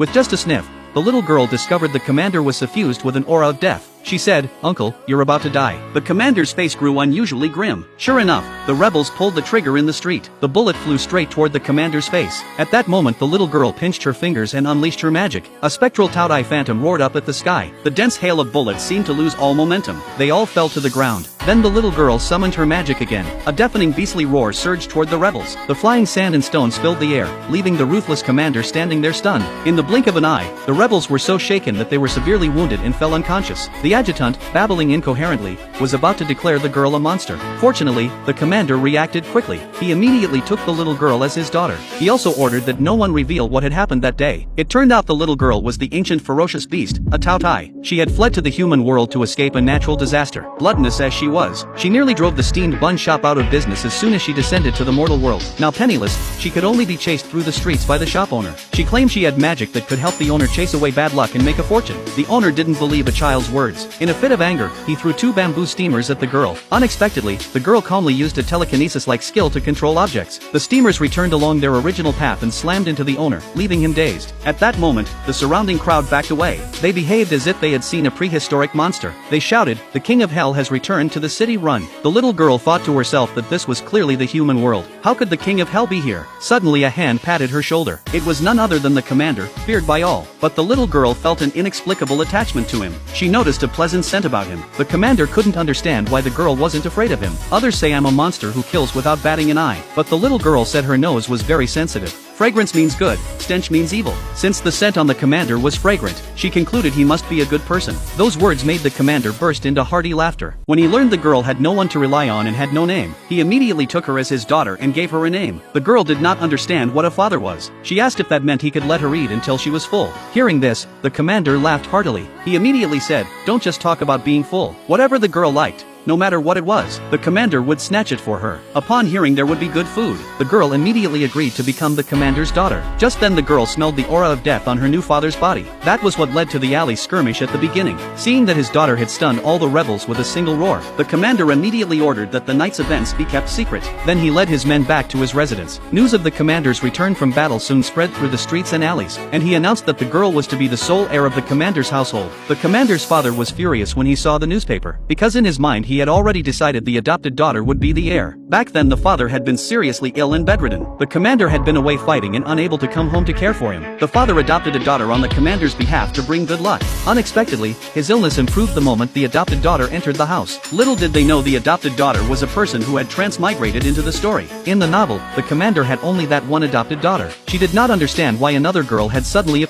With just a sniff, the little girl discovered the commander was suffused with an aura of death. She said, "Uncle, you're about to die." The commander's face grew unusually grim. Sure enough, the rebels pulled the trigger in the street. The bullet flew straight toward the commander's face. At that moment the little girl pinched her fingers and unleashed her magic. A spectral Taudai phantom roared up at the sky. The dense hail of bullets seemed to lose all momentum. They all fell to the ground. Then the little girl summoned her magic again. A deafening beastly roar surged toward the rebels. The flying sand and stones filled the air, leaving the ruthless commander standing there stunned. In the blink of an eye, the rebels were so shaken that they were severely wounded and fell unconscious. The adjutant, babbling incoherently, was about to declare the girl a monster. Fortunately, the commander reacted quickly. He immediately took the little girl as his daughter. He also ordered that no one reveal what had happened that day. It turned out the little girl was the ancient ferocious beast, a Taotai. She had fled to the human world to escape a natural disaster. Gluttonous as she was, she nearly drove the steamed bun shop out of business as soon as she descended to the mortal world. Now penniless, she could only be chased through the streets by the shop owner. She claimed she had magic that could help the owner chase away bad luck and make a fortune. The owner didn't believe a child's words. In a fit of anger, he threw 2 bamboo steamers at the girl. Unexpectedly, the girl calmly used a telekinesis-like skill to control objects. The steamers returned along their original path and slammed into the owner, leaving him dazed. At that moment, the surrounding crowd backed away. They behaved as if they had seen a prehistoric monster. They shouted, "The King of Hell has returned to the city, run." The little girl thought to herself that this was clearly the human world. How could the King of Hell be here? Suddenly a hand patted her shoulder. It was none other than the commander, feared by all. But the little girl felt an inexplicable attachment to him. She noticed a pleasant scent about him. The commander couldn't understand why the girl wasn't afraid of him. Others say I'm a monster who kills without batting an eye. But the little girl said her nose was very sensitive. Fragrance means good, stench means evil. Since the scent on the commander was fragrant, she concluded he must be a good person. Those words made the commander burst into hearty laughter. When he learned the girl had no one to rely on and had no name, he immediately took her as his daughter and gave her a name. The girl did not understand what a father was. She asked if that meant he could let her eat until she was full. Hearing this, the commander laughed heartily. He immediately said, "Don't just talk about being full. Whatever the girl liked, no matter what it was, the commander would snatch it for her. Upon hearing there would be good food, the girl immediately agreed to become the commander's daughter. Just then the girl smelled the aura of death on her new father's body. That was what led to the alley skirmish at the beginning. Seeing that his daughter had stunned all the rebels with a single roar, the commander immediately ordered that the night's events be kept secret. Then he led his men back to his residence. News of the commander's return from battle soon spread through the streets and alleys, and he announced that the girl was to be the sole heir of the commander's household. The commander's father was furious when he saw the newspaper, because in his mind he had already decided the adopted daughter would be the heir. Back then the father had been seriously ill and bedridden. The commander had been away fighting and unable to come home to care for him. The father adopted a daughter on the commander's behalf to bring good luck. Unexpectedly, his illness improved the moment the adopted daughter entered the house. Little did they know the adopted daughter was a person who had transmigrated into the story. In the novel, the commander had only that one adopted daughter. She did not understand why another girl had suddenly